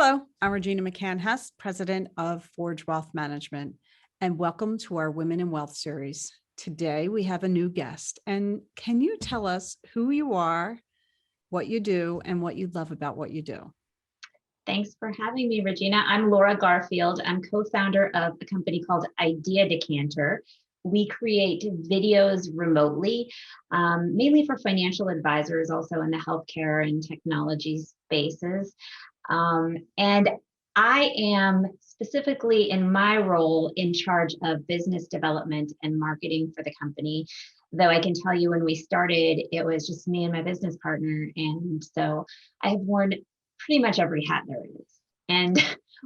Hello, I'm Regina McCann-Hess, President of Forge Wealth Management, and welcome to our Women in Wealth series. Today, we have a new guest. And can you tell us who you are, what you do, and what you love about what you do? Thanks for having me, Regina. I'm Laura Garfield. I'm co-founder of a company called Idea Decanter. We create videos remotely, mainly for financial advisors, also in the healthcare and technology spaces. And I am specifically in my role in charge of business development and marketing for the company. Though I can tell you when we started, it was just me and my business partner. And so I have worn pretty much every hat there is. And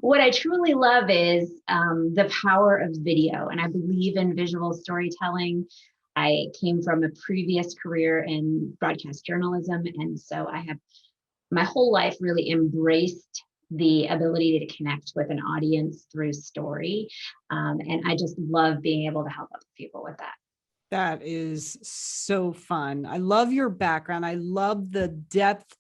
what I truly love is the power of video. And I believe in visual storytelling. I came from a previous career in broadcast journalism. And so I have my whole life really embraced the ability to connect with an audience through story. And I just love being able to help other people with that. That is so fun. I love your background. I love the depth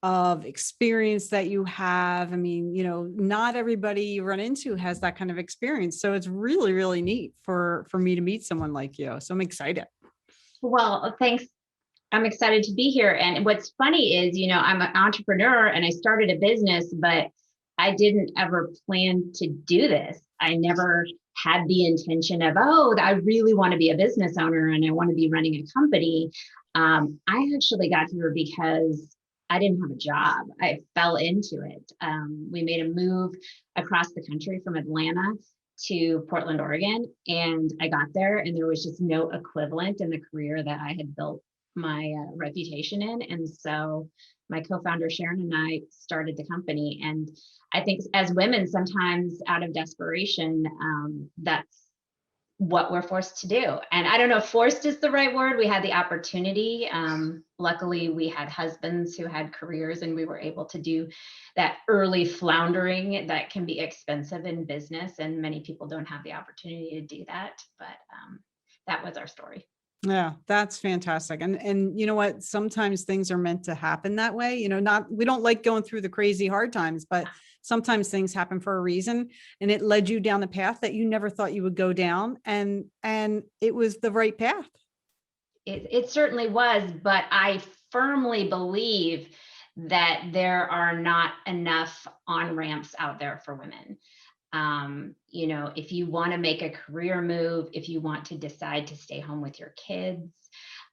of experience that you have. I mean, not everybody you run into has that kind of experience. So it's really, really neat for me to meet someone like you. So I'm excited. Well, thanks. I'm excited to be here. And what's funny is, I'm an entrepreneur and I started a business, but I didn't ever plan to do this. I never had the intention of, I really want to be a business owner and I want to be running a company. I actually got here because I didn't have a job. I fell into it. We made a move across the country from Atlanta to Portland, Oregon. And I got there and there was just no equivalent in the career that I had built my reputation in. And so my co-founder Sharon and I started the company. And I think as women, sometimes out of desperation, that's what we're forced to do. And I don't know if forced is the right word. We had the opportunity. Luckily, we had husbands who had careers and we were able to do that early floundering that can be expensive in business. And many people don't have the opportunity to do that. But that was our story. Yeah, that's fantastic. And you know what? Sometimes things are meant to happen that way. We don't like going through the crazy hard times, but sometimes things happen for a reason. And it led you down the path that you never thought you would go down. And it was the right path. It certainly was, but I firmly believe that there are not enough on-ramps out there for women. If you want to make a career move, if you want to decide to stay home with your kids,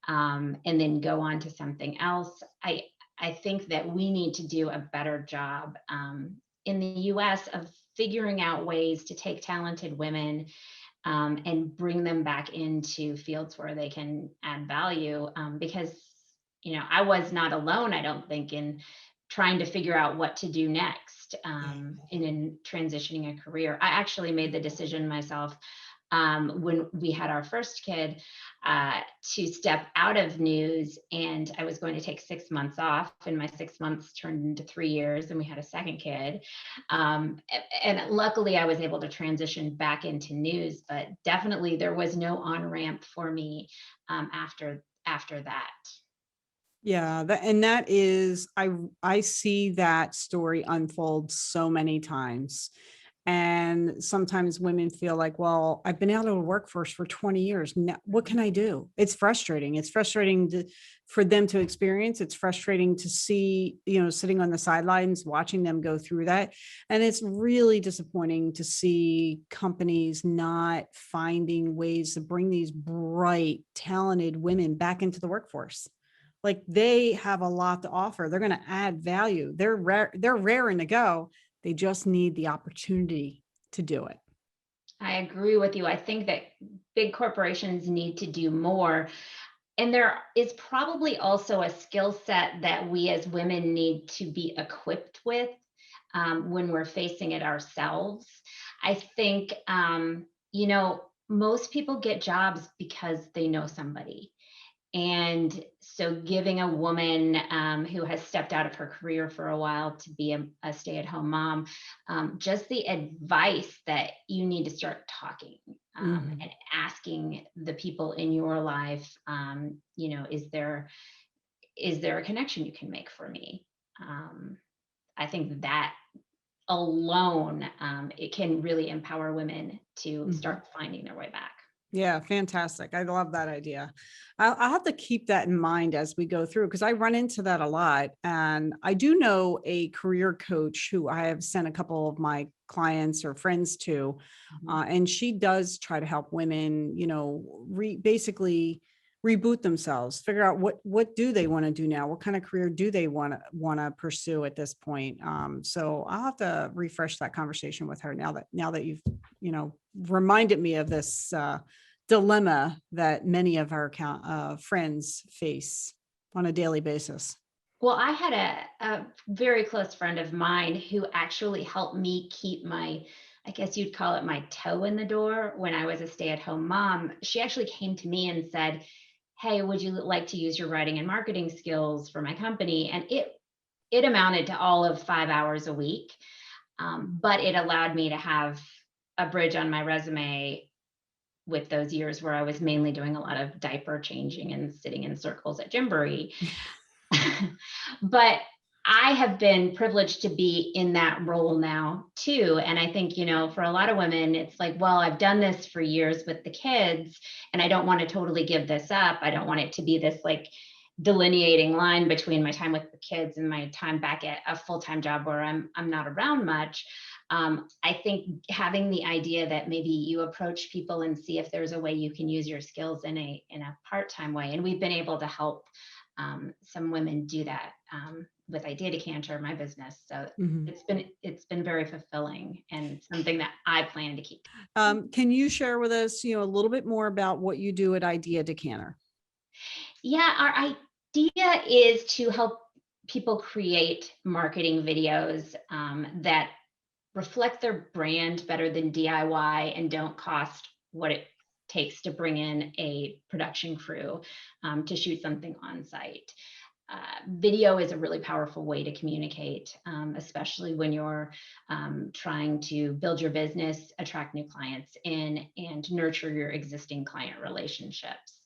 and then go on to something else, I think that we need to do a better job in the US of figuring out ways to take talented women and bring them back into fields where they can add value. Because, I was not alone, I don't think, in trying to figure out what to do next in transitioning a career. I actually made the decision myself when we had our first kid to step out of news, and I was going to take 6 months off, and my 6 months turned into 3 years and we had a second kid. And luckily I was able to transition back into news, but definitely there was no on-ramp for me after that. Yeah, that is, I see that story unfold so many times. And sometimes women feel like, well, I've been out of the workforce for 20 years. Now, what can I do? It's frustrating. It's frustrating for them to experience. It's frustrating to see, sitting on the sidelines, watching them go through that. And it's really disappointing to see companies not finding ways to bring these bright, talented women back into the workforce. Like, they have a lot to offer. They're going to add value. They're raring to go. They just need the opportunity to do it. I agree with you. I think that big corporations need to do more. And there is probably also a skill set that we as women need to be equipped with when we're facing it ourselves. I think, most people get jobs because they know somebody. And so giving a woman who has stepped out of her career for a while to be a stay-at-home mom, just the advice that you need to start talking and asking the people in your life, is there a connection you can make for me? I think that alone, it can really empower women to Mhm. start finding their way back. Yeah, fantastic. I love that idea. I'll have to keep that in mind as we go through because I run into that a lot. And I do know a career coach who I have sent a couple of my clients or friends to, Mhm. and she does try to help women, basically reboot themselves, figure out what do they want to do now, what kind of career do they want to pursue at this point. So I'll have to refresh that conversation with her now that you've reminded me of this dilemma that many of our friends face on a daily basis. Well, I had a very close friend of mine who actually helped me keep my, I guess you'd call it my toe in the door when I was a stay-at-home mom. She actually came to me and said, "Hey, would you like to use your writing and marketing skills for my company?" And it amounted to all of 5 hours a week, but it allowed me to have a bridge on my resume with those years where I was mainly doing a lot of diaper changing and sitting in circles at Gymboree. But I have been privileged to be in that role now too. And I think, for a lot of women, it's like, well, I've done this for years with the kids and I don't want to totally give this up. I don't want it to be this like delineating line between my time with the kids and my time back at a full-time job where I'm not around much. I think having the idea that maybe you approach people and see if there's a way you can use your skills in a part-time way. And we've been able to help some women do that with Idea Decanter, my business. So Mhm. it's been very fulfilling and something that I plan to keep. Can you share with us, a little bit more about what you do at Idea Decanter? Yeah, our idea is to help people create marketing videos that reflect their brand better than DIY and don't cost what it takes to bring in a production crew to shoot something on site. Video is a really powerful way to communicate, especially when you're trying to build your business, attract new clients in, and nurture your existing client relationships.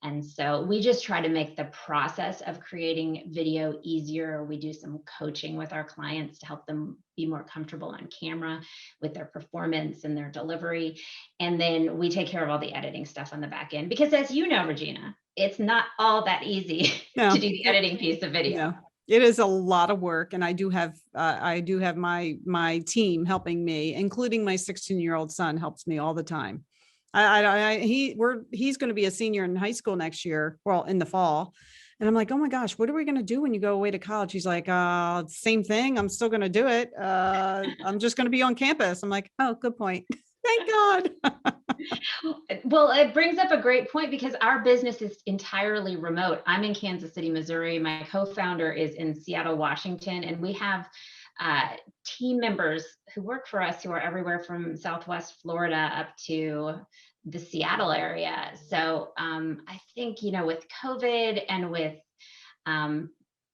And so we just try to make the process of creating video easier. We do some coaching with our clients to help them be more comfortable on camera with their performance and their delivery. And then we take care of all the editing stuff on the back end. Because as you know, Regina, it's not all that easy to No, do the editing piece of video. no, it is a lot of work, and I do have my team helping me, including my 16-year-old son helps me all the time. He's going to be a senior in high school next year, well, in the fall. And I'm like, oh my gosh, what are we going to do when you go away to college? He's like, same thing. I'm still going to do it. I'm just going to be on campus. I'm like, oh, good point. Thank God. Well, it brings up a great point because our business is entirely remote. I'm in Kansas City, Missouri. My co-founder is in Seattle, Washington, and we have uh, team members who work for us who are everywhere from Southwest Florida up to the Seattle area. So I think, with COVID and with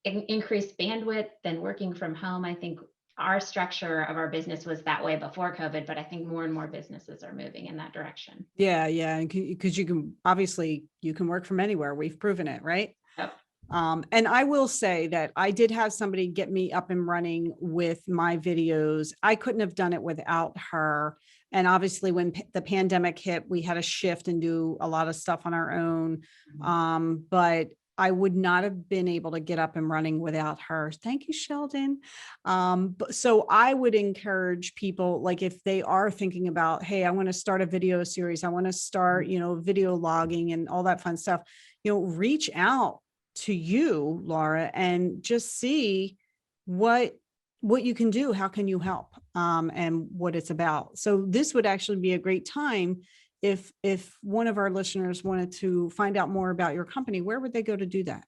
increased bandwidth and working from home, I think our structure of our business was that way before COVID, but I think more and more businesses are moving in that direction. Yeah, yeah, and because you can work from anywhere. We've proven it, right? Yep. And I will say that I did have somebody get me up and running with my videos. I couldn't have done it without her. And obviously, when the pandemic hit, we had to shift and do a lot of stuff on our own. Mhm. But I would not have been able to get up and running without her. Thank you, Sheldon. But so I would encourage people, like if they are thinking about, hey, I want to start a video series, I want to start, video logging and all that fun stuff, reach out to you, Laura, and just see what you can do. How can you help? And what it's about. So this would actually be a great time if one of our listeners wanted to find out more about your company. Where would they go to do that?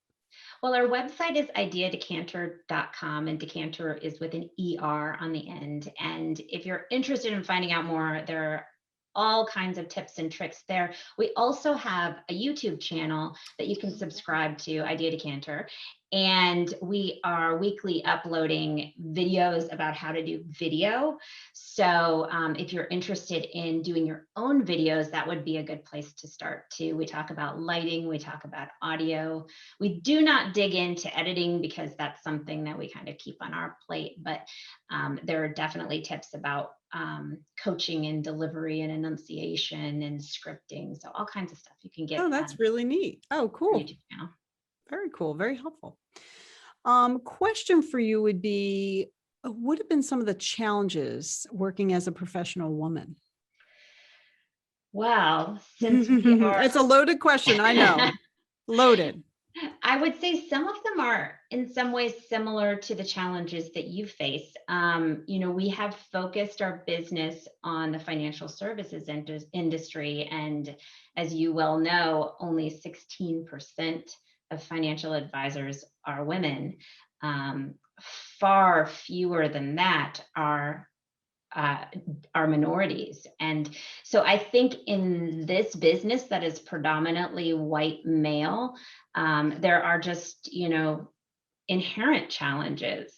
Well, our website is ideadecanter.com, and decanter is with an ER on the end. And if you're interested in finding out more, there are all kinds of tips and tricks there. We also have a YouTube channel that you can subscribe to, Idea Decanter. And we are weekly uploading videos about how to do video. So if you're interested in doing your own videos, that would be a good place to start too. We talk about lighting, we talk about audio. We do not dig into editing because that's something that we kind of keep on our plate, but there are definitely tips about coaching and delivery and enunciation and scripting. So all kinds of stuff you can get Oh, on that's really neat. Oh, our cool. YouTube channel. Very cool. Very helpful. Question for you would be, what have been some of the challenges working as a professional woman? Well, since we are, It's a loaded question. I know. Loaded. I would say some of them are in some ways similar to the challenges that you face. We have focused our business on the financial services industry. And as you well know, only 16% of financial advisors are women. Um, Far fewer than that uh, are minorities. And so I think in this business that is predominantly white male, there are just, inherent challenges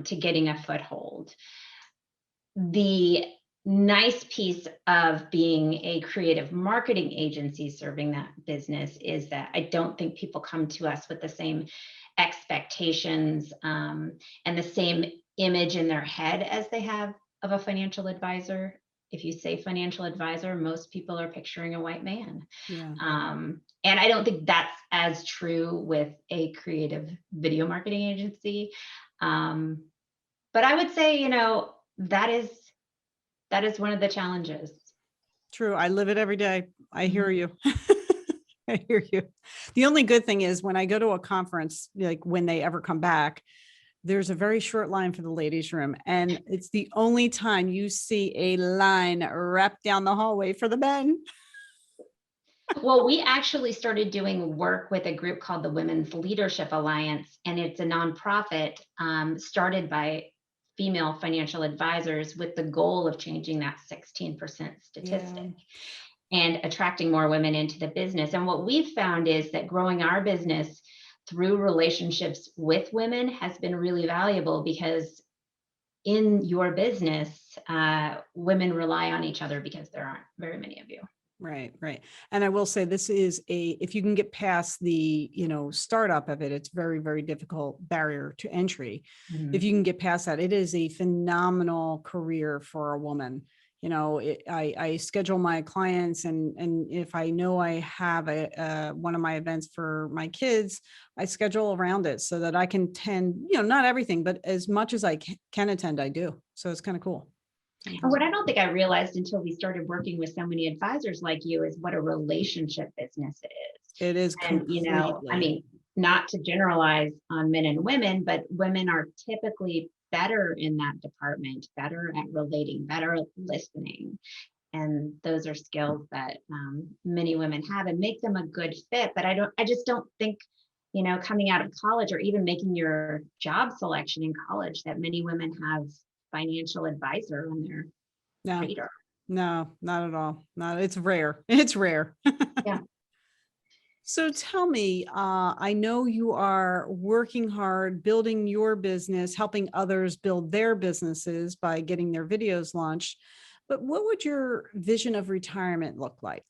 to getting a foothold. The nice piece of being a creative marketing agency serving that business is that I don't think people come to us with the same expectations and the same image in their head as they have of a financial advisor. If you say financial advisor, most people are picturing a white man. Yeah. And I don't think that's as true with a creative video marketing agency. But I would say, that is one of the challenges. True. I live it every day. I hear Mhm. you. I hear you. The only good thing is when I go to a conference, like when they ever come back, there's a very short line for the ladies' room. And it's the only time you see a line wrapped down the hallway for the men. Well, we actually started doing work with a group called the Women's Leadership Alliance, and it's a nonprofit started by female financial advisors with the goal of changing that 16% Yeah. statistic and attracting more women into the business. And what we've found is that growing our business through relationships with women has been really valuable because in your business, women rely on each other because there aren't very many of you. Right, right. And I will say this is if you can get past the, startup of it, it's very, very difficult barrier to entry. If Mhm. you can get past that, it is a phenomenal career for a woman. I schedule my clients and if I know I have one of my events for my kids, I schedule around it so that I can attend, not everything, but as much as I can attend, I do. So it's kind of cool. And what I don't think I realized until we started working with so many advisors like you is what a relationship business it is. It is And, I completely. mean, not to generalize on men and women, but women are typically better in that department, better at relating, better at listening. And those are skills that many women have and make them a good fit. But I just don't think, coming out of college or even making your job selection in college, that many women have financial advisor on their No, radar. no, not at all. Not, it's rare. It's rare. Yeah. So tell me, I know you are working hard, building your business, helping others build their businesses by getting their videos launched. But what would your vision of retirement look like?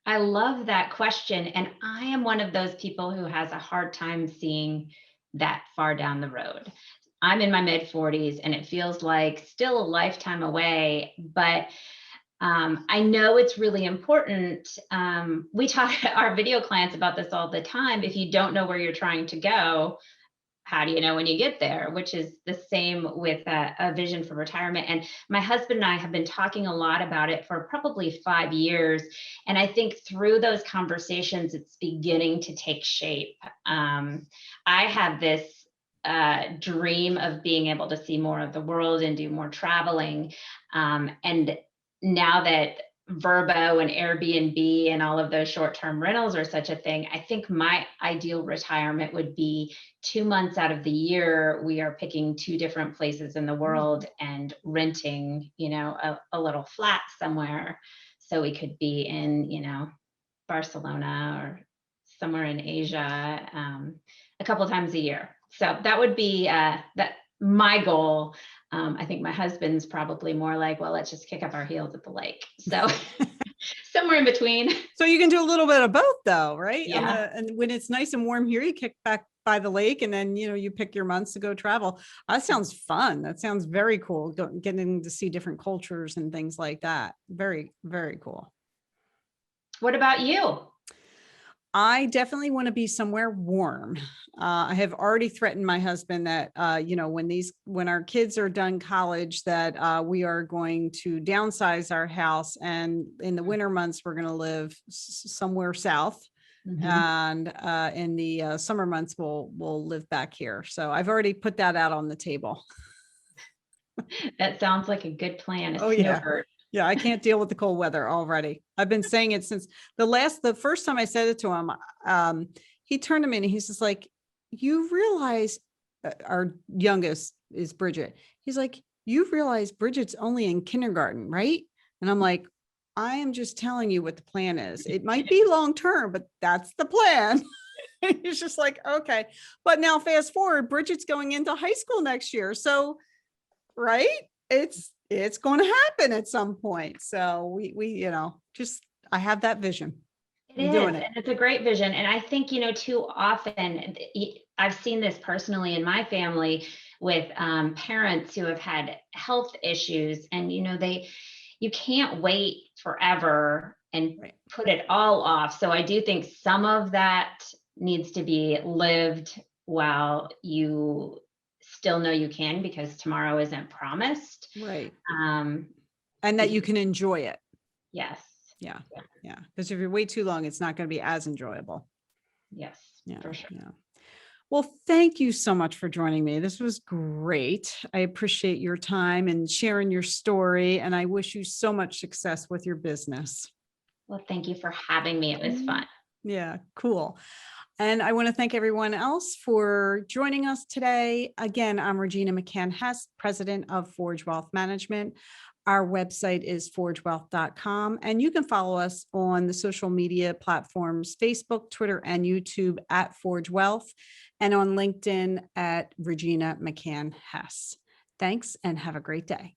I love that question. And I am one of those people who has a hard time seeing that far down the road. I'm in my mid 40s and it feels like still a lifetime away, but I know it's really important. We talk our video clients about this all the time. If you don't know where you're trying to go, how do you know when you get there? Which is the same with a vision for retirement. And my husband and I have been talking a lot about it for probably 5 years. And I think through those conversations, it's beginning to take shape. I have this dream of being able to see more of the world and do more traveling. And now that Verbo and Airbnb and all of those short-term rentals are such a thing, I think my ideal retirement would be 2 months out of the year, we are picking two different places in the world and renting, a little flat somewhere. So we could be in, Barcelona or somewhere in Asia a couple times a year. So that would be that my goal. I think my husband's probably more like, well, let's just kick up our heels at the lake. So somewhere in between. So you can do a little bit of both though, right? Yeah. And when it's nice and warm here, you kick back by the lake and then, you pick your months to go travel. That sounds fun. That sounds very cool. Getting to see different cultures and things like that. Very, very cool. What about you? I definitely want to be somewhere warm. I have already threatened my husband that, when our kids are done college, that we are going to downsize our house. And in the winter months, we're going to live somewhere south. Mhm. And in the summer months, we'll live back here. So I've already put that out on the table. That sounds like a good plan, a Oh yeah. snowbird. Yeah, I can't deal with the cold weather already. I've been saying it since the first time I said it to him. He turned to me and he's just like, you realize, our youngest is Bridget. He's like, you realize Bridget's only in kindergarten, right? And I'm like, I am just telling you what the plan is. It might be long term, but that's the plan. He's just like, okay. But now fast forward, Bridget's going into high school next year. So, right? It's going to happen at some point. So we just, I have that vision. It I'm is, doing it. and it's a great vision. And I think, too often, I've seen this personally in my family with parents who have had health issues, and you can't wait forever and Right. put it all off. So I do think some of that needs to be lived while you still know you can, because tomorrow isn't promised. Right. Um, And that because you can enjoy it. yes, Yeah. yeah, Yeah. Because if you're way too long, it's not going to be as enjoyable. yes, Yeah. for sure. Yeah. Well, thank you so much for joining me. This was great. I appreciate your time and sharing your story. And I wish you so much success with your business. Well, thank you for having me. It was fun. Yeah, cool. And I want to thank everyone else for joining us today. Again, I'm Regina McCann Hess, president of Forge Wealth Management. Our website is forgewealth.com, and you can follow us on the social media platforms, Facebook, Twitter, and YouTube at Forge Wealth, and on LinkedIn at Regina McCann Hess. Thanks and have a great day.